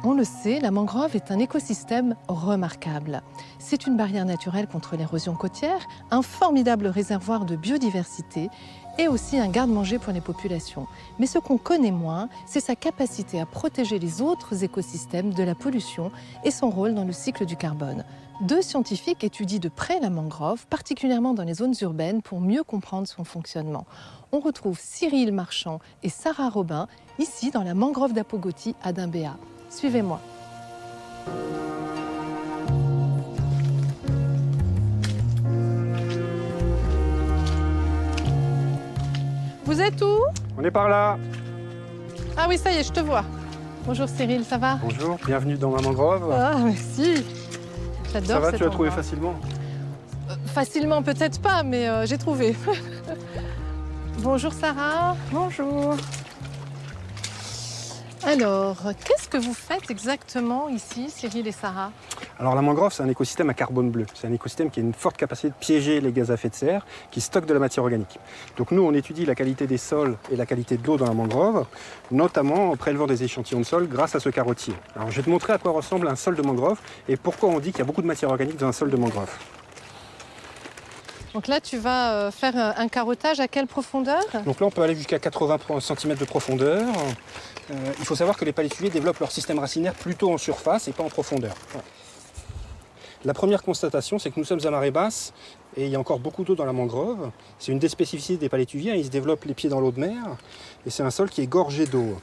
On le sait, la mangrove est un écosystème remarquable. C'est une barrière naturelle contre l'érosion côtière, un formidable réservoir de biodiversité et aussi un garde-manger pour les populations. Mais ce qu'on connaît moins, c'est sa capacité à protéger les autres écosystèmes de la pollution et son rôle dans le cycle du carbone. 2 scientifiques étudient de près la mangrove, particulièrement dans les zones urbaines, pour mieux comprendre son fonctionnement. On retrouve Cyril Marchand et Sarah Robin, ici dans la mangrove d'Apogoti à Dimbéa. Suivez-moi. Vous êtes où? On est par là. Ah oui, ça y est, je te vois. Bonjour Cyril, ça va? Bonjour, bienvenue dans ma mangrove. Ah, merci. J'adore Ça va, cet tu l'as trouvé endroit. facilement? Facilement, peut-être pas, mais j'ai trouvé. Bonjour Sarah. Bonjour. Alors, qu'est-ce que vous faites exactement ici, Cyril et Sarah? Alors la mangrove, c'est un écosystème à carbone bleu. C'est un écosystème qui a une forte capacité de piéger les gaz à effet de serre, qui stocke de la matière organique. Donc nous, on étudie la qualité des sols et la qualité de l'eau dans la mangrove, notamment en prélevant des échantillons de sol grâce à ce carottier. Alors je vais te montrer à quoi ressemble un sol de mangrove et pourquoi on dit qu'il y a beaucoup de matière organique dans un sol de mangrove. Donc là, tu vas faire un carottage à quelle profondeur? Donc là, on peut aller jusqu'à 80 cm de profondeur. Il faut savoir que les palétuviers développent leur système racinaire plutôt en surface et pas en profondeur. Voilà. La première constatation, c'est que nous sommes à marée basse et il y a encore beaucoup d'eau dans la mangrove. C'est une des spécificités des palétuviers, ils se développent les pieds dans l'eau de mer et c'est un sol qui est gorgé d'eau.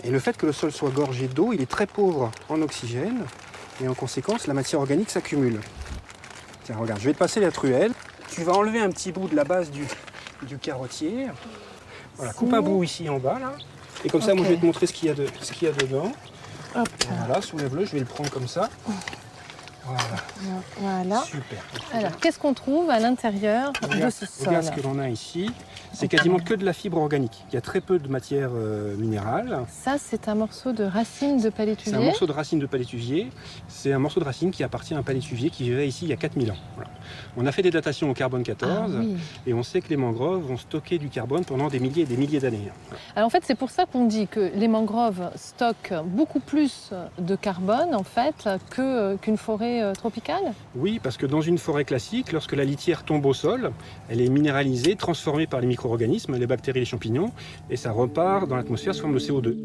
Et le fait que le sol soit gorgé d'eau, il est très pauvre en oxygène et en conséquence, la matière organique s'accumule. Tiens, regarde, je vais te passer la truelle. Tu vas enlever un petit bout de la base du carottier. Voilà, coupe un bout ici en bas, là. Et comme ça, moi, je vais te montrer ce qu'il y a dedans. Hop. Voilà, soulève-le, je vais le prendre comme ça. Voilà. Super. Alors, qu'est-ce qu'on trouve à l'intérieur de ce sol? Regarde ce que l'on a ici. C'est quasiment que de la fibre organique. Il y a très peu de matière minérale. Ça, c'est un morceau de racine de C'est un palétuvier. morceau de racine de palétuvier. C'est un morceau de racine qui appartient à un palétuvier qui vivait ici il y a 4000 ans. Voilà. On a fait des datations au carbone 14 Ah oui. et on sait que les mangroves vont stocker du carbone pendant des milliers et des milliers d'années. Alors en fait, c'est pour ça qu'on dit que les mangroves stockent beaucoup plus de carbone en fait qu'une forêt tropicale. Oui, parce que dans une forêt classique, lorsque la litière tombe au sol, elle est minéralisée, transformée par les micro-organismes, les bactéries, les champignons, et ça repart dans l'atmosphère sous forme de CO2.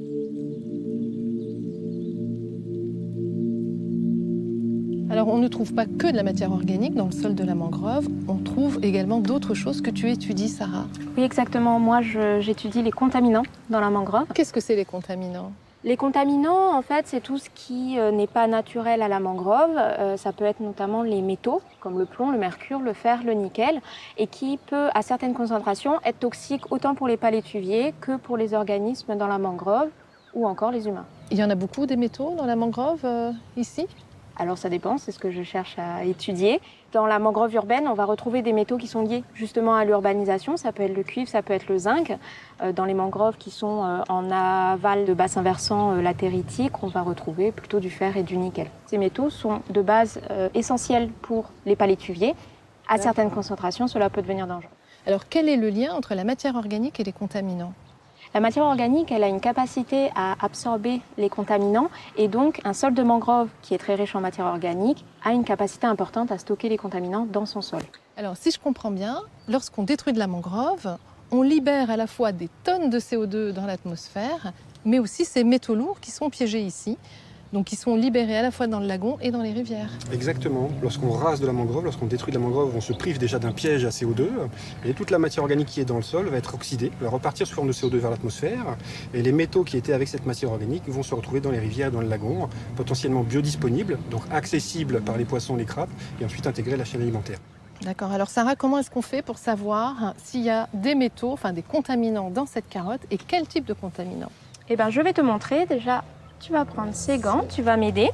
Alors on ne trouve pas que de la matière organique dans le sol de la mangrove, on trouve également d'autres choses que tu étudies, Sarah. Oui, exactement. Moi, j'étudie les contaminants dans la mangrove. Qu'est-ce que c'est les contaminants? Les contaminants, en fait, c'est tout ce qui n'est pas naturel à la mangrove. Ça peut être notamment les métaux, comme le plomb, le mercure, le fer, le nickel, et qui peut, à certaines concentrations, être toxique autant pour les palétuviers que pour les organismes dans la mangrove ou encore les humains. Il y en a beaucoup des métaux dans la mangrove ici? Alors ça dépend, c'est ce que je cherche à étudier. Dans la mangrove urbaine, on va retrouver des métaux qui sont liés justement à l'urbanisation. Ça peut être le cuivre, ça peut être le zinc. Dans les mangroves qui sont en aval de bassin versant latéritique, on va retrouver plutôt du fer et du nickel. Ces métaux sont de base essentiels pour les palétuviers. À certaines concentrations, cela peut devenir dangereux. Alors quel est le lien entre la matière organique et les contaminants? La matière organique, elle a une capacité à absorber les contaminants et donc un sol de mangrove qui est très riche en matière organique a une capacité importante à stocker les contaminants dans son sol. Alors si je comprends bien, lorsqu'on détruit de la mangrove, on libère à la fois des tonnes de CO2 dans l'atmosphère, mais aussi ces métaux lourds qui sont piégés ici, donc qui sont libérés à la fois dans le lagon et dans les rivières. Exactement. Lorsqu'on rase de la mangrove, lorsqu'on détruit de la mangrove, on se prive déjà d'un piège à CO2 et toute la matière organique qui est dans le sol va être oxydée, va repartir sous forme de CO2 vers l'atmosphère et les métaux qui étaient avec cette matière organique vont se retrouver dans les rivières et dans le lagon, potentiellement biodisponibles, donc accessibles par les poissons, les crabes et ensuite intégrés à la chaîne alimentaire. D'accord. Alors Sarah, comment est-ce qu'on fait pour savoir s'il y a des métaux, enfin des contaminants dans cette carotte et quel type de contaminants? Eh bien, je vais te montrer déjà. Tu vas prendre ces gants, tu vas m'aider.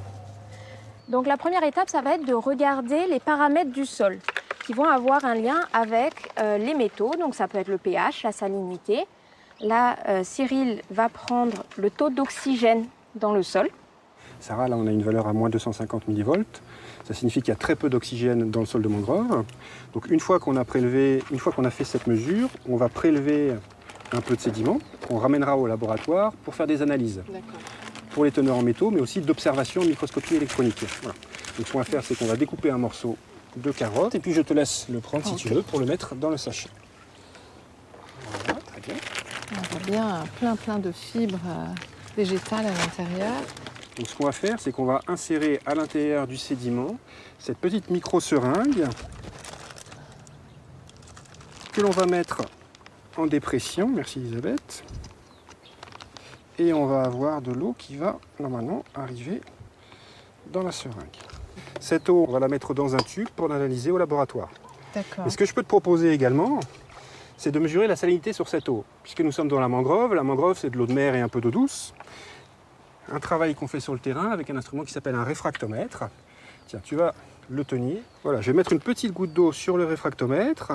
Donc la première étape, ça va être de regarder les paramètres du sol qui vont avoir un lien avec les métaux. Donc ça peut être le pH, la salinité. Là, Cyril va prendre le taux d'oxygène dans le sol. Sarah, là on a une valeur à moins 250 millivolts. Ça signifie qu'il y a très peu d'oxygène dans le sol de mangrove. Donc une fois qu'on a fait cette mesure, on va prélever un peu de sédiments qu'on ramènera au laboratoire pour faire des analyses. D'accord. pour les teneurs en métaux, mais aussi d'observation en microscopie électronique. Voilà. Donc ce qu'on va faire, c'est qu'on va découper un morceau de carotte, et puis je te laisse le prendre si tu veux pour le mettre dans le sachet. Voilà, très bien. On voit bien plein de fibres végétales à l'intérieur. Donc ce qu'on va faire, c'est qu'on va insérer à l'intérieur du sédiment cette petite micro-seringue que l'on va mettre en dépression. Merci Elisabeth. Et on va avoir de l'eau qui va normalement arriver dans la seringue. Cette eau, on va la mettre dans un tube pour l'analyser au laboratoire. D'accord. Et ce que je peux te proposer également, c'est de mesurer la salinité sur cette eau. Puisque nous sommes dans la mangrove c'est de l'eau de mer et un peu d'eau douce. Un travail qu'on fait sur le terrain avec un instrument qui s'appelle un réfractomètre. Tiens, tu vas le tenir. Voilà, je vais mettre une petite goutte d'eau sur le réfractomètre.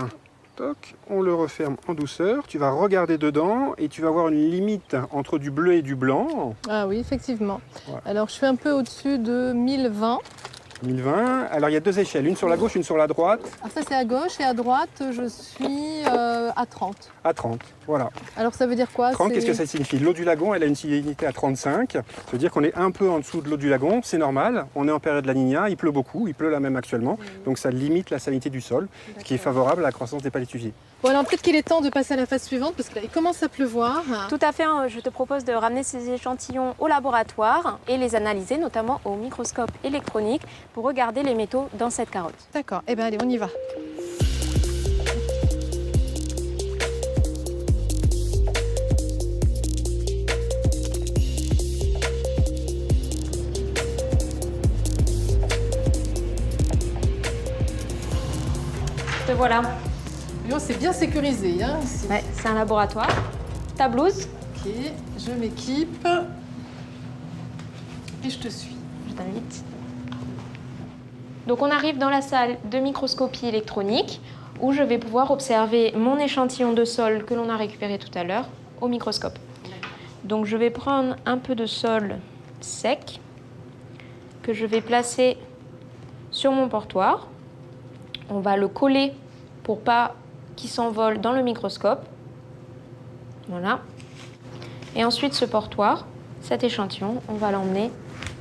Toc, on le referme en douceur. Tu vas regarder dedans et tu vas voir une limite entre du bleu et du blanc. Ah oui, effectivement. Voilà. Alors, je suis un peu au-dessus de 1020. 1020. Alors, il y a deux échelles, une sur la gauche, une sur la droite. Alors ça, c'est à gauche et à droite, je suis à 30. À 30, voilà. Alors, ça veut dire quoi? 30, qu'est-ce que ça signifie? L'eau du lagon, elle a une salinité à 35. Ça veut dire qu'on est un peu en dessous de l'eau du lagon, c'est normal. On est en période La Niña, il pleut beaucoup, il pleut là même actuellement. Donc ça limite la salinité du sol, ce qui est favorable à la croissance des palétuviers. Bon, alors peut-être qu'il est temps de passer à la phase suivante parce qu'il commence à pleuvoir. Tout à fait, hein, je te propose de ramener ces échantillons au laboratoire et les analyser, notamment au microscope électronique, pour regarder les métaux dans cette carotte. D'accord, eh bien allez, on y va. Te voilà. C'est bien sécurisé, hein, ici. Ouais, c'est un laboratoire. Ta blouse? Ok, je m'équipe et je te suis. Je t'invite. Donc on arrive dans la salle de microscopie électronique où je vais pouvoir observer mon échantillon de sol que l'on a récupéré tout à l'heure au microscope. Donc je vais prendre un peu de sol sec que je vais placer sur mon portoir. On va le coller pour pas qu'il s'envole dans le microscope. Voilà. Et ensuite ce portoir, cet échantillon, on va l'emmener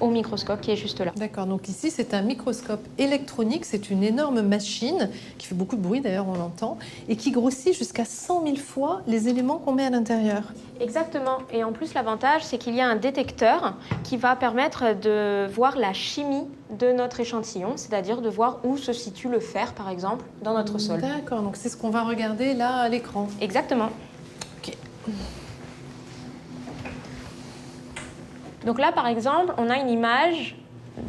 au microscope qui est juste là. D'accord, donc ici c'est un microscope électronique, c'est une énorme machine qui fait beaucoup de bruit d'ailleurs, on l'entend, et qui grossit jusqu'à 100 000 fois les éléments qu'on met à l'intérieur. Exactement, et en plus l'avantage c'est qu'il y a un détecteur qui va permettre de voir la chimie de notre échantillon, c'est-à-dire de voir où se situe le fer par exemple dans notre sol. D'accord, donc c'est ce qu'on va regarder là à l'écran. Exactement. Ok. Donc là, par exemple, on a une image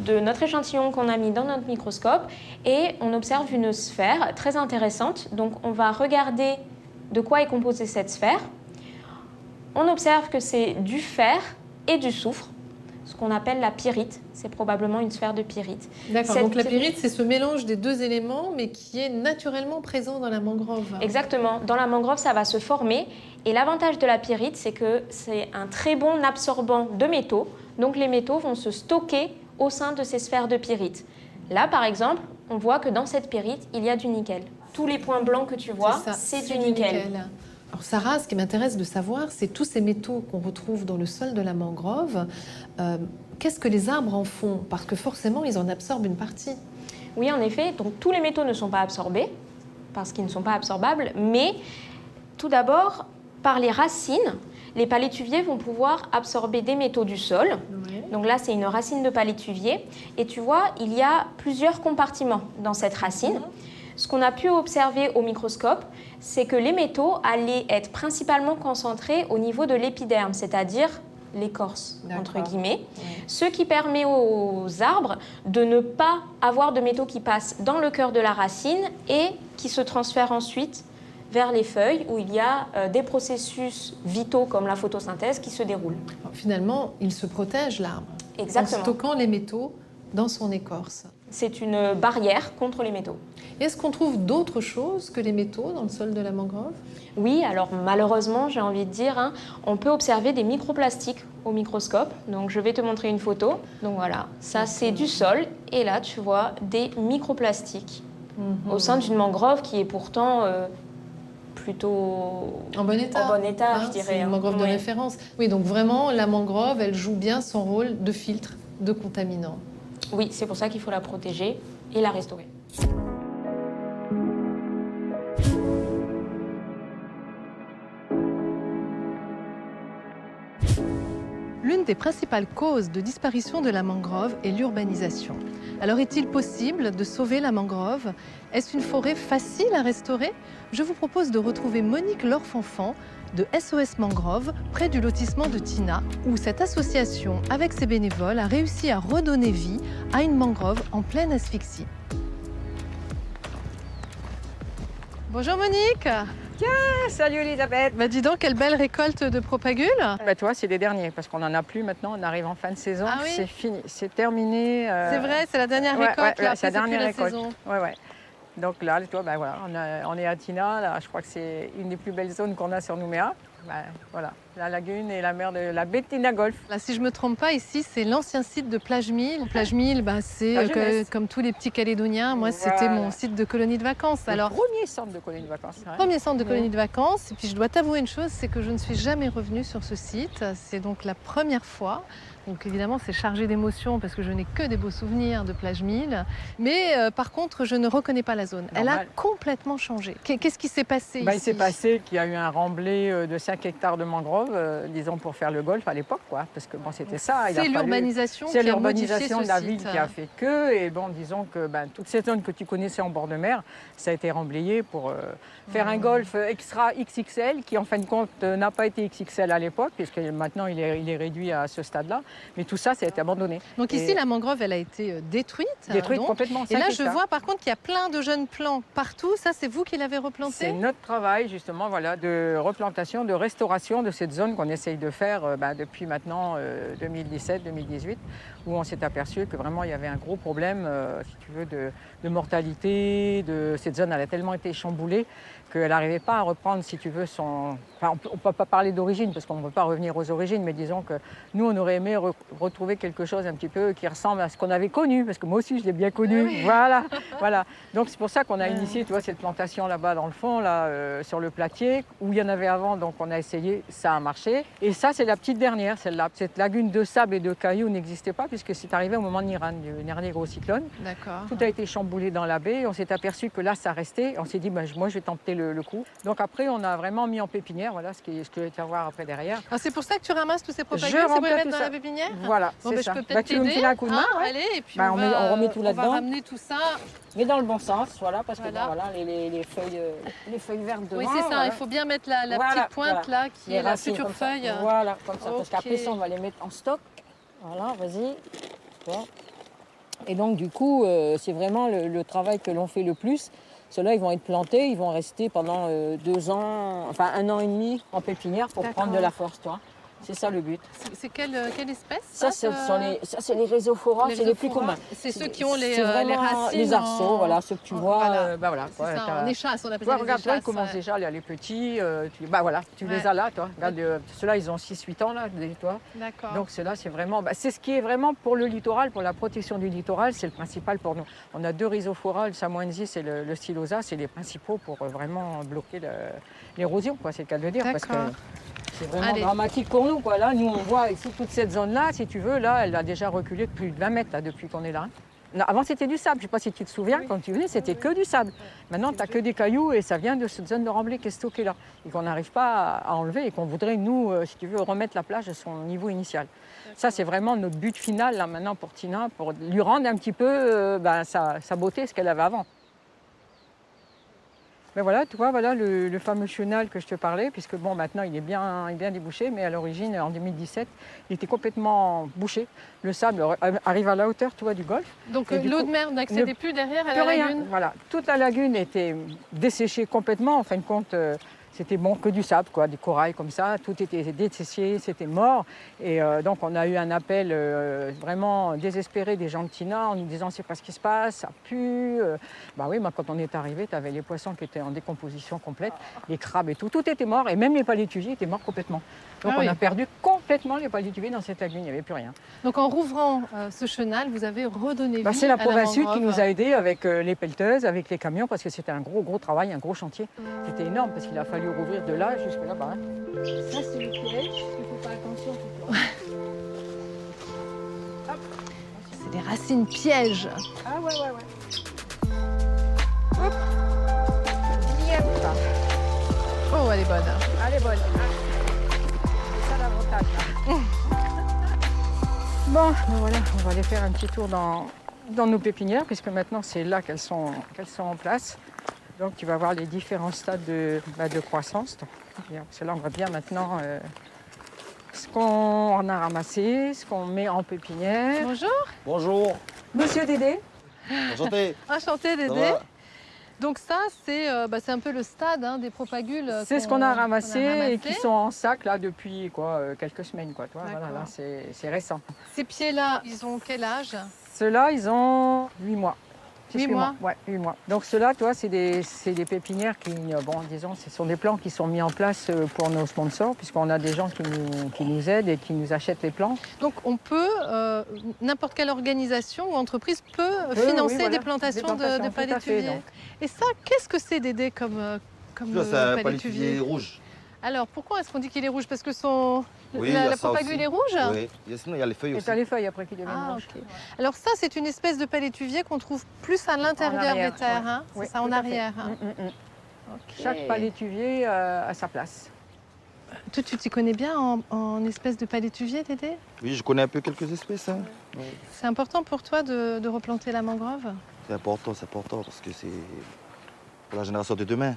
de notre échantillon qu'on a mis dans notre microscope et on observe une sphère très intéressante. Donc on va regarder de quoi est composée cette sphère. On observe que c'est du fer et du soufre, ce qu'on appelle la pyrite. C'est probablement une sphère de pyrite. D'accord, Cette donc la pyrite, c'est ce mélange des deux éléments, mais qui est naturellement présent dans la mangrove. Exactement. Dans la mangrove, ça va se former. Et l'avantage de la pyrite, c'est que c'est un très bon absorbant de métaux. Donc les métaux vont se stocker au sein de ces sphères de pyrite. Là, par exemple, on voit que dans cette pyrite, il y a du nickel. Tous les points blancs que tu vois, c'est du nickel. Alors Sarah, ce qui m'intéresse de savoir, c'est tous ces métaux qu'on retrouve dans le sol de la mangrove. Qu'est-ce que les arbres en font? Parce que forcément, ils en absorbent une partie. Oui, en effet. Donc tous les métaux ne sont pas absorbés, parce qu'ils ne sont pas absorbables. Mais tout d'abord, par les racines, les palétuviers vont pouvoir absorber des métaux du sol. Ouais. Donc là, c'est une racine de palétuvier. Et tu vois, il y a plusieurs compartiments dans cette racine. Ce qu'on a pu observer au microscope, c'est que les métaux allaient être principalement concentrés au niveau de l'épiderme, c'est-à-dire l'écorce, entre guillemets, ce qui permet aux arbres de ne pas avoir de métaux qui passent dans le cœur de la racine et qui se transfèrent ensuite vers les feuilles où il y a des processus vitaux comme la photosynthèse qui se déroulent. Alors, finalement, il se protège, l'arbre, Exactement. en stockant les métaux dans son écorce. C'est une barrière contre les métaux. Est-ce qu'on trouve d'autres choses que les métaux dans le sol de la mangrove? Oui, alors malheureusement, j'ai envie de dire, on peut observer des microplastiques au microscope. Donc je vais te montrer une photo. Donc voilà, ça c'est du sol. Et là, tu vois des microplastiques au sein d'une mangrove qui est pourtant plutôt En bon état. En bon état, je C'est dirais. une mangrove de Oui. référence. Oui, donc vraiment, la mangrove, elle joue bien son rôle de filtre de contaminants. Oui, c'est pour ça qu'il faut la protéger et la restaurer. L'une des principales causes de disparition de la mangrove est l'urbanisation. Alors est-il possible de sauver la mangrove? Est-ce une forêt facile à restaurer? Je vous propose de retrouver Monique Lorfanfan de SOS Mangrove près du lotissement de Tina, où cette association, avec ses bénévoles, a réussi à redonner vie à une mangrove en pleine asphyxie. Bonjour Monique. Salut Elisabeth. Bah dis donc, quelle belle récolte de propagules. Bah toi, c'est les derniers parce qu'on n'en a plus maintenant. On arrive en fin de saison. Ah oui. C'est fini, c'est terminé. C'est vrai, c'est la dernière ouais, récolte. ouais, là, c'est la après, dernière c'est plus récolte. la saison. Ouais. Donc là, toi, bah voilà, on est à Tina. Là, je crois que c'est une des plus belles zones qu'on a sur Nouméa. Bah, voilà, la lagune et la mer de la baie de Tina Golf. Là, si je ne me trompe pas, ici, c'est l'ancien site de Plage 1000. Plage 1000, bah, c'est La jeunesse. comme tous les petits Calédoniens. Moi, Voilà. c'était mon site de colonie de vacances. Le Alors, premier centre de colonie de vacances. Ouais. premier centre de colonie de vacances. Et puis, je dois t'avouer une chose, c'est que je ne suis jamais revenue sur ce site. C'est donc la première fois. Donc, évidemment, c'est chargé d'émotions parce que je n'ai que des beaux souvenirs de Plage 1000. Mais par contre, je ne reconnais pas la zone. Elle a Normal. complètement changé. Qu'est-ce qui s'est passé Bah, il ici? s'est passé qu'il y a eu un remblai de 5 hectares de mangroves, disons pour faire le golf à l'époque, quoi. Parce que bon, c'était ça. il a C'est fallu- l'urbanisation C'est qui a modifié l'urbanisation ce de la site. ville qui a fait que, et bon, disons que toute cette zone que tu connaissais en bord de mer, ça a été remblayé pour faire un golf extra XXL qui, en fin de compte, n'a pas été XXL à l'époque, puisque maintenant il est réduit à ce stade-là. Mais tout ça a été abandonné. Donc ici, la mangrove, elle a été détruite. Détruite donc. complètement. Et 5 là, je hectares. vois par contre qu'il y a plein de jeunes plants partout. Ça, c'est vous qui l'avez replanté? C'est notre travail justement voilà, de replantation, de restauration de cette zone qu'on essaye de faire depuis maintenant 2017-2018, où on s'est aperçu que vraiment il y avait un gros problème, si tu veux, de mortalité. Cette zone elle a tellement été chamboulée qu'elle n'arrivait pas à reprendre, si tu veux, son... Enfin, on ne peut pas parler d'origine parce qu'on ne peut pas revenir aux origines, mais disons que nous, on aurait aimé retrouver quelque chose un petit peu qui ressemble à ce qu'on avait connu, parce que moi aussi, je l'ai bien connu. Oui. Voilà. Donc, c'est pour ça qu'on a initié, tu vois, cette plantation là-bas dans le fond, là, sur le Platier, où il y en avait avant, donc on a essayé, ça a marché. Et ça, c'est la petite dernière, celle-là. Cette lagune de sable et de cailloux n'existait pas, puisque c'est arrivé au moment de Niran, du dernier gros cyclone. D'accord. Tout a été chamboulé dans la baie. On s'est aperçu que là, ça restait. On s'est dit, moi, je vais tenter le coup. Donc après, on a vraiment mis en pépinière. Voilà ce que je vais te faire voir après derrière. Ah, c'est pour ça que tu ramasses tous ces propagules, Je c'est pour les remplace mettre tout dans ça. la pépinière? Voilà, Bon, c'est ben, ça. je peux peut-être Tu veux me t'aider. filer un coup de main? Ouais. Allez, et puis On remet tout on va là-dedans. ramener tout ça. Mais dans le bon sens, voilà, parce Voilà. que les feuilles vertes devant. Oui, c'est ça. voilà. Il faut bien mettre la Voilà, petite pointe voilà. là, qui Les est la racines future comme ça. feuille. Voilà, comme ça. Parce Ok. qu'après ça, on va les mettre en stock. Voilà, vas-y. Toi. Et donc, du coup, c'est vraiment le travail que l'on fait le plus. Ceux-là, ils vont être plantés, ils vont rester pendant 2 ans, enfin 1 an et demi en pépinière pour D'accord. prendre de la force, toi. C'est ça le but. C'est quelle espèce Ça, c'est les rhizophora, c'est les plus rhizophora? communs. C'est ceux qui ont les C'est vraiment racines. les arceaux, voilà, ceux que tu vois. Voilà. Voilà, C'est quoi, ça, t'as- en échasse, on appelle Tu ça vois, les regarde, toi, ils échasses, commencent ouais. déjà, là, les petits. Tu Ouais. les as là, toi. Regarde, ceux-là, ils ont 6-8 ans, là, toi. D'accord. Donc, ceux-là, c'est vraiment. C'est ce qui est vraiment pour le littoral, pour la protection du littoral, c'est le principal pour nous. On a 2 rhizophora, le samoensis et le stylosa, c'est les principaux pour vraiment bloquer l'érosion, quoi, c'est le cas de le dire. Parce que D'accord. c'est vraiment Allez. dramatique pour nous, quoi. Là, nous, on voit ici toute cette zone-là, si tu veux, là, elle a déjà reculé de plus de 20 mètres, là, depuis qu'on est là. Non, avant, c'était du sable. Je ne sais pas si tu te souviens, quand tu venais, c'était que du sable. Maintenant, tu n'as que des cailloux et ça vient de cette zone de remblai qui est stockée là. Et qu'on n'arrive pas à enlever et qu'on voudrait, nous, si tu veux, remettre la plage à son niveau initial. Ça, c'est vraiment notre but final, là, maintenant, pour Tina, pour lui rendre un petit peu sa beauté, ce qu'elle avait avant. Mais voilà, tu vois, voilà le fameux chenal que je te parlais, puisque bon, maintenant il est bien débouché, mais à l'origine, en 2017, il était complètement bouché. Le sable arrive à la hauteur, tu vois, du golfe. Donc Et du l'eau coup, de mer n'accédait plus derrière à Plus la rien. lagune? Voilà, toute la lagune était desséchée complètement. En fin de compte, C'était bon que du sable, quoi, du corail comme ça. Tout était desséché, c'était mort. Et donc on a eu un appel vraiment désespéré des gens de Tina en nous disant c'est pas ce qui se passe, ça pue. Bah oui, moi, quand on est arrivé, tu avais les poissons qui étaient en décomposition complète, les crabes et tout était mort. Et même les palétuviers étaient morts complètement. Donc on a perdu complètement les palétuviers dans cette lagune, il n'y avait plus rien. Donc en rouvrant ce chenal, vous avez redonné vie C'est la à province sud qui mangrove. nous a aidés avec les pelleteuses, avec les camions, parce que c'était un gros travail, un gros chantier. C'était énorme parce qu'il a fallu rouvrir de là jusque là-bas. Ça, c'est le piège. Il faut faire attention. C'est des racines pièges. Ah ouais. Hop. Yep. Oh, elle est bonne. Elle est bonne. C'est ça l'avantage là. Bon, ben voilà, on va aller faire un petit tour dans nos pépinières, puisque maintenant c'est là qu'elles sont en place. Donc tu vas voir les différents stades de croissance. Parce que là, on voit bien maintenant ce qu'on a ramassé, ce qu'on met en pépinière. Bonjour. Bonjour, Monsieur Dédé. enchanté. Enchantée Ça Dédé. va? Donc ça, c'est un peu le stade des propagules. C'est ce qu'on a ramassé qu'on a ramassé. et qui sont en sac là depuis quelques semaines. Quoi, tu vois, voilà, D'accord. là, c'est récent. Ces pieds-là, ils ont quel âge? Ceux-là, ils ont 8 mois. 8 mois. Ouais, 8 mois. Donc ceux-là, toi, c'est des pépinières qui, disons, ce sont des plants qui sont mis en place pour nos sponsors, puisqu'on a des gens qui nous aident et qui nous achètent les plants. Donc on peut, n'importe quelle organisation ou entreprise peut financer oui, voilà, des plantations des plantations, de tout à fait, palétuviers. donc. Et ça, qu'est-ce que c'est Dédé comme Ça, c'est un palétuvier? palétuvier rouge. Alors pourquoi est-ce qu'on dit qu'il est rouge? Parce que Oui, il y a la ça propagule aussi. est rouge? Oui, et sinon il y a les feuilles Et aussi. tu as les feuilles après qui deviennent Ah, blanches. ok. Alors ça, c'est une espèce de palétuvier qu'on trouve plus à l'intérieur arrière, des terres, ouais. hein? Oui, C'est ça, en tout à fait. arrière. Hein? Ok. Chaque palétuvier a sa place. Toi, tu t'y connais bien en espèces de palétuvier, Dédé? Oui, je connais un peu quelques espèces. Hein. Oui. C'est important pour toi de replanter la mangrove? C'est important parce que c'est pour la génération de demain.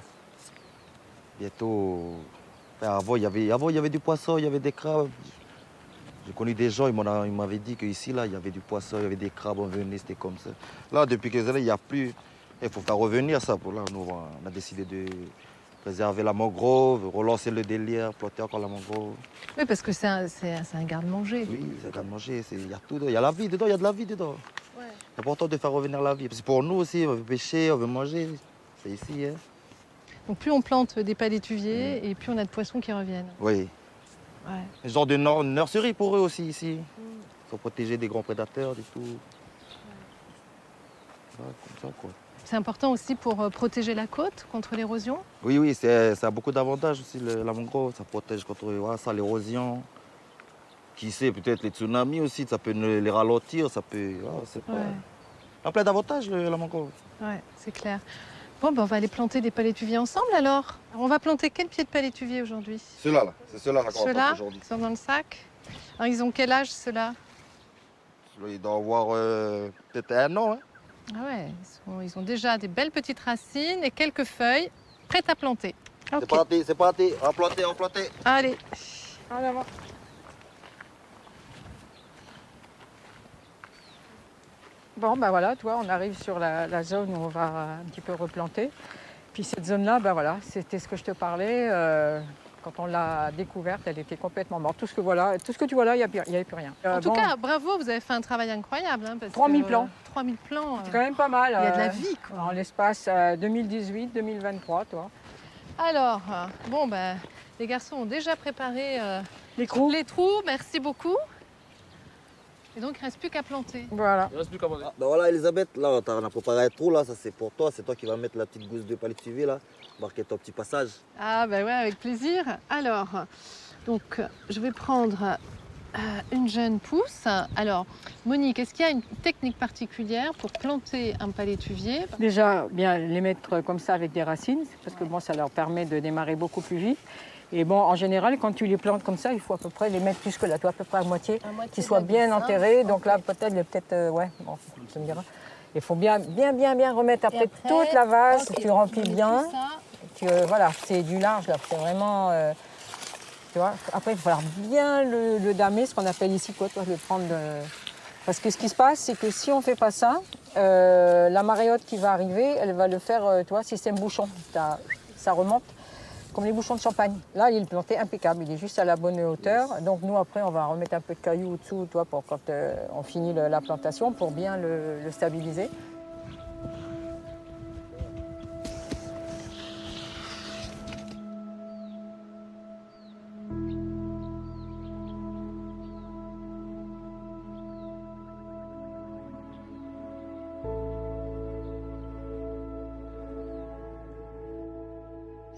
Bientôt. Enfin, avant, il y avait du poisson, il y avait des crabes. J'ai connu des gens, ils m'avaient dit qu'ici, là, il y avait du poisson, il y avait des crabes, on venait, c'était comme ça. Là, depuis quelques années, il n'y a plus. Il faut faire revenir ça. Pour là, nous, on a décidé de préserver la mangrove, relancer le délire, planter encore la mangrove. Oui, parce que c'est un garde-manger. Oui, c'est à manger, il y a tout dedans. Il y a la vie dedans, il y a de la vie dedans. Ouais. C'est important de faire revenir la vie. Parce que pour nous aussi, on veut pêcher, on veut manger. C'est ici. Hein. Donc plus on plante des palétuviers et plus on a de poissons qui reviennent. Oui. Ouais. Un genre de nurserie pour eux aussi ici. Ils sont protégés des grands prédateurs, et tout. Ouais, comme ça, quoi. C'est important aussi pour protéger la côte contre l'érosion. Oui, ça a beaucoup d'avantages aussi, la mangrove. Ça protège contre l'érosion. Qui sait, peut-être les tsunamis aussi, ça peut les ralentir, ça peut... c'est pas... Ouais. Il y a plein d'avantages, la mangrove. Ouais, c'est clair. Bon, ben, on va aller planter des palétuviers ensemble alors. On va planter quel pied de palétuvier aujourd'hui? Ceux-là, c'est ceux-là qu'on va Ceux-là, planter aujourd'hui. qui sont dans le sac. Alors, ils ont quel âge ceux-là? Ils doivent avoir peut-être 1 an. Hein. Ah ouais, ils ont déjà des belles petites racines et quelques feuilles prêtes à planter. C'est Ok. parti, c'est parti. On va planter, on va planter. Allez. En avant. Bon, ben voilà, toi, on arrive sur la zone où on va un petit peu replanter. Puis cette zone-là, ben voilà, c'était ce que je te parlais. Quand on l'a découverte, elle était complètement morte. Tout ce que tu vois là, il n'y avait plus rien. En tout cas, bravo, vous avez fait un travail incroyable. Hein, parce 3000 que, plants. 3000 plants. c'est quand même pas mal. Il y a de la vie, quoi. En l'espace 2018-2023, toi. Alors, bon, ben, les garçons ont déjà préparé Les trous. les trous. Merci beaucoup. Et donc, il ne reste plus qu'à planter. Voilà. Ben voilà, Elisabeth, là, on a préparé un trou, là. Ça, c'est pour toi. C'est toi qui vas mettre la petite gousse de palétuvier, là. Marquer ton petit passage. Ah, ben ouais, avec plaisir. Alors, donc, je vais prendre une jeune pousse. Alors, Monique, est-ce qu'il y a une technique particulière pour planter un palétuvier? Déjà, bien les mettre comme ça avec des racines, parce que bon, ça leur permet de démarrer beaucoup plus vite. Et bon, en général, quand tu les plantes comme ça, il faut à peu près les mettre jusque là, toi, à peu près à moitié, qu'ils soient bien enterrés. Donc là, peut-être, ouais, bon, tu me diras. Il faut bien remettre après toute la vase, que tu remplis bien. Voilà, c'est du large là, c'est vraiment, tu vois. Après, il va falloir bien le damer, ce qu'on appelle ici, quoi, toi, le prendre. Parce que ce qui se passe, c'est que si on ne fait pas ça, la marée haute qui va arriver, elle va le faire, tu vois, système bouchon. Ça remonte. comme les bouchons de champagne. Là, il est planté impeccable, il est juste à la bonne hauteur. Donc nous, après, on va remettre un peu de cailloux au-dessous, toi, pour quand on finit la plantation, pour bien le stabiliser.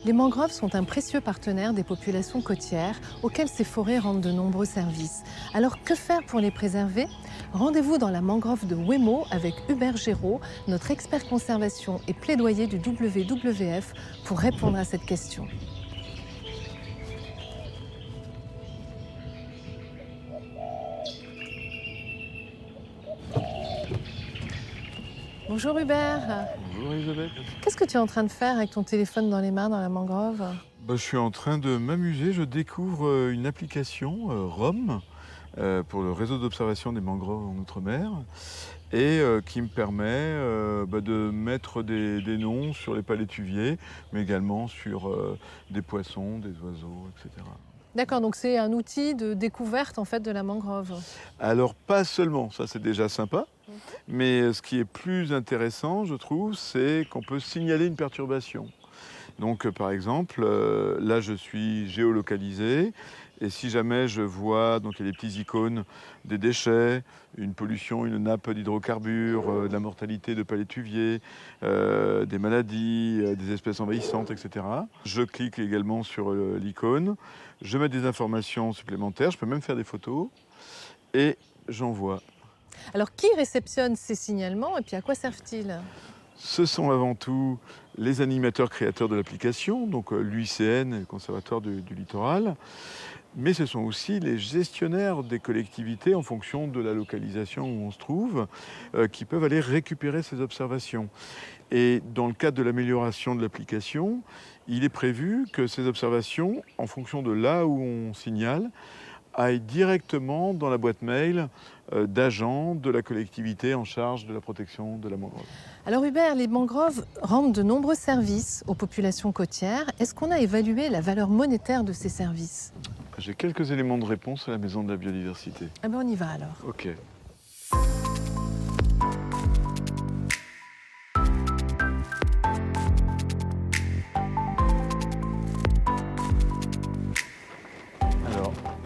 Les mangroves sont un précieux partenaire des populations côtières auxquelles ces forêts rendent de nombreux services. Alors que faire pour les préserver? Rendez-vous dans la mangrove de Wemo avec Hubert Géraud, notre expert conservation et plaidoyer du WWF pour répondre à cette question. Bonjour Hubert. Bonjour Elisabeth. Qu'est-ce que tu es en train de faire avec ton téléphone dans les mains dans la mangrove? Je suis en train de m'amuser. Je découvre une application ROM pour le réseau d'observation des mangroves en Outre-mer et qui me permet de mettre des noms sur les palétuviers, mais également sur des poissons, des oiseaux, etc. D'accord, donc c'est un outil de découverte en fait de la mangrove. Alors pas seulement, ça c'est déjà sympa, mais ce qui est plus intéressant, je trouve, c'est qu'on peut signaler une perturbation. Donc par exemple, là je suis géolocalisé, et si jamais je vois, donc il y a des petits icônes, des déchets, une pollution, une nappe d'hydrocarbures, de la mortalité de palétuviers, des maladies, des espèces envahissantes, etc. Je clique également sur l'icône, je mets des informations supplémentaires, je peux même faire des photos, et j'envoie. Alors qui réceptionne ces signalements et puis à quoi servent-ils? Ce sont avant tout les animateurs créateurs de l'application, donc l'UICN, le Conservatoire du Littoral, mais ce sont aussi les gestionnaires des collectivités en fonction de la localisation où on se trouve, qui peuvent aller récupérer ces observations. Et dans le cadre de l'amélioration de l'application, il est prévu que ces observations, en fonction de là où on signale, aillent directement dans la boîte mail d'agents de la collectivité en charge de la protection de la mangrove. Alors Hubert, les mangroves rendent de nombreux services aux populations côtières. Est-ce qu'on a évalué la valeur monétaire de ces services? J'ai quelques éléments de réponse à la Maison de la Biodiversité. Ah ben on y va alors. Ok.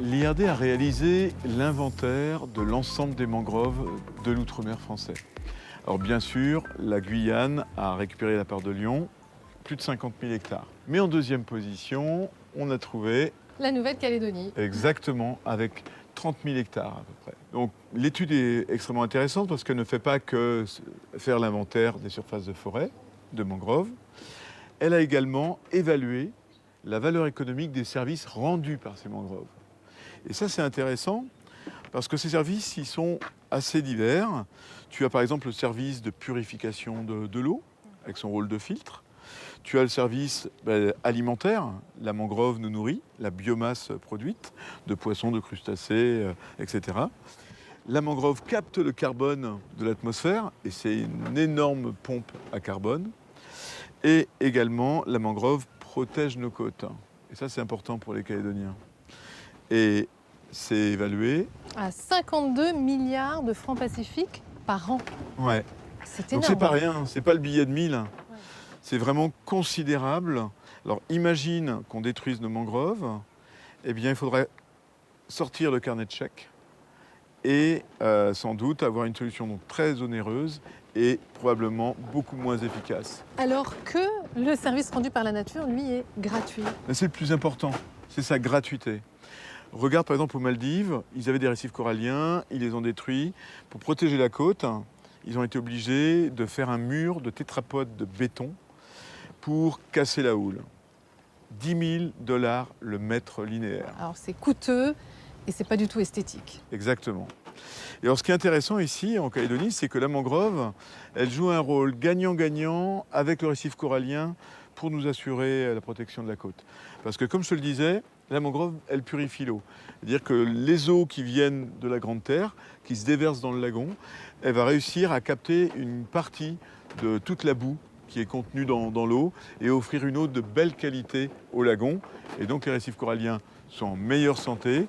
L'IRD a réalisé l'inventaire de l'ensemble des mangroves de l'outre-mer français. Alors bien sûr, la Guyane a récupéré la part de Lyon, plus de 50 000 hectares. Mais en deuxième position, on a trouvé... La Nouvelle-Calédonie. Exactement, avec 30 000 hectares à peu près. Donc l'étude est extrêmement intéressante parce qu'elle ne fait pas que faire l'inventaire des surfaces de forêt, de mangroves. Elle a également évalué la valeur économique des services rendus par ces mangroves. Et ça, c'est intéressant parce que ces services, ils sont assez divers. Tu as par exemple le service de purification de l'eau, avec son rôle de filtre. Tu as le service alimentaire, la mangrove nous nourrit, la biomasse produite, de poissons, de crustacés, etc. La mangrove capte le carbone de l'atmosphère, et c'est une énorme pompe à carbone. Et également, la mangrove protège nos côtes. Et ça, c'est important pour les Calédoniens. Et c'est évalué à 52 milliards de francs pacifiques par an. Ouais. C'est Donc énorme. c'est pas rien, c'est pas le billet de 1000. Ouais. C'est vraiment considérable. Alors imagine qu'on détruise nos mangroves, eh bien il faudrait sortir le carnet de chèques et sans doute avoir une solution donc très onéreuse et probablement beaucoup moins efficace. Alors que le service rendu par la nature, lui, est gratuit. Mais c'est le plus important, c'est sa gratuité. Regarde par exemple aux Maldives, ils avaient des récifs coralliens, ils les ont détruits. Pour protéger la côte, ils ont été obligés de faire un mur de tétrapodes de béton pour casser la houle. 10 000 $ le mètre linéaire. Alors c'est coûteux et c'est pas du tout esthétique. Exactement. Et alors ce qui est intéressant ici en Calédonie, c'est que la mangrove, elle joue un rôle gagnant-gagnant avec le récif corallien pour nous assurer la protection de la côte. Parce que comme je te le disais, la mangrove, elle purifie l'eau. C'est-à-dire que les eaux qui viennent de la Grande Terre, qui se déversent dans le lagon, elle va réussir à capter une partie de toute la boue qui est contenu dans l'eau et offrir une eau de belle qualité au lagon. Et donc les récifs coralliens sont en meilleure santé.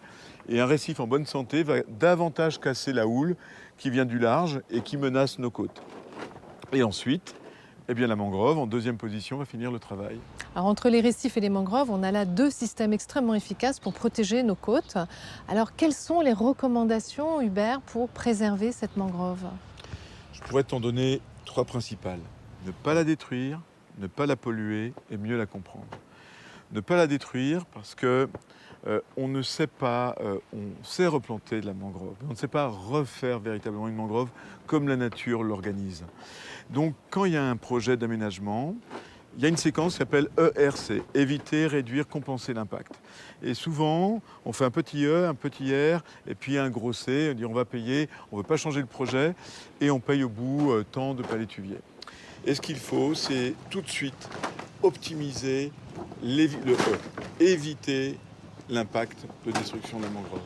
Et un récif en bonne santé va davantage casser la houle qui vient du large et qui menace nos côtes. Et ensuite, eh bien, la mangrove, en deuxième position, va finir le travail. Alors, entre les récifs et les mangroves, on a là 2 systèmes extrêmement efficaces pour protéger nos côtes. Alors, quelles sont les recommandations, Hubert, pour préserver cette mangrove? Je pourrais t'en donner 3 principales. Ne pas la détruire, ne pas la polluer et mieux la comprendre. Ne pas la détruire parce que on ne sait pas, on sait replanter de la mangrove, mais on ne sait pas refaire véritablement une mangrove comme la nature l'organise. Donc quand il y a un projet d'aménagement, il y a une séquence qui s'appelle ERC, éviter, réduire, compenser l'impact. Et souvent, on fait un petit E, un petit R, et puis un gros C, on dit on va payer, on ne veut pas changer le projet, et on paye au bout tant de palétuviers. Et ce qu'il faut, c'est tout de suite optimiser le E, éviter l'impact de destruction de la mangrove.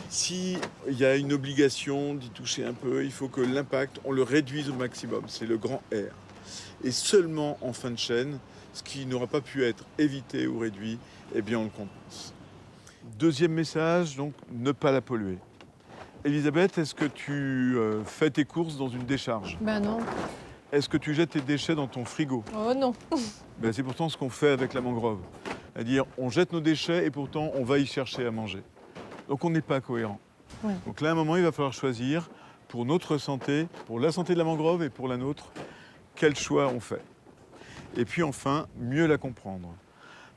S'il y a une obligation d'y toucher un peu, il faut que l'impact, on le réduise au maximum. C'est le grand R. Et seulement en fin de chaîne, ce qui n'aura pas pu être évité ou réduit, eh bien on le compense. Deuxième message, donc ne pas la polluer. Elisabeth, est-ce que tu fais tes courses dans une décharge? Ben non. Est-ce que tu jettes tes déchets dans ton frigo? Oh non. Ben, c'est pourtant ce qu'on fait avec la mangrove. C'est-à-dire, on jette nos déchets et pourtant, on va y chercher à manger. Donc, on n'est pas cohérent. Ouais. Donc là, à un moment, il va falloir choisir pour notre santé, pour la santé de la mangrove et pour la nôtre, quel choix on fait. Et puis enfin, mieux la comprendre.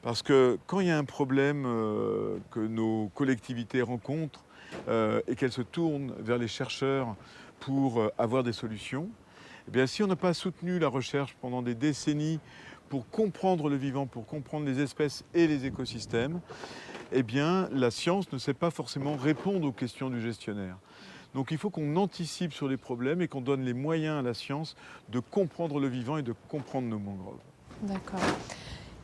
Parce que quand il y a un problème que nos collectivités rencontrent et qu'elles se tournent vers les chercheurs pour avoir des solutions, eh bien, si on n'a pas soutenu la recherche pendant des décennies pour comprendre le vivant, pour comprendre les espèces et les écosystèmes, eh bien, la science ne sait pas forcément répondre aux questions du gestionnaire. Donc il faut qu'on anticipe sur les problèmes et qu'on donne les moyens à la science de comprendre le vivant et de comprendre nos mangroves. D'accord.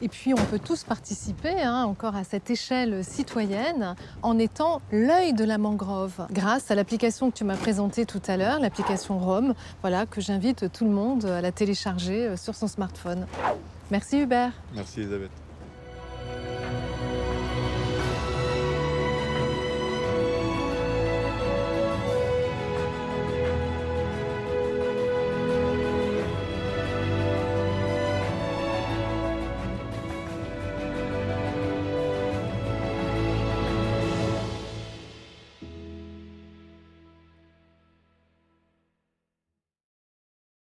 Et puis on peut tous participer encore à cette échelle citoyenne en étant l'œil de la mangrove grâce à l'application que tu m'as présentée tout à l'heure, l'application Roam, voilà, que j'invite tout le monde à la télécharger sur son smartphone. Merci Hubert. Merci Elisabeth.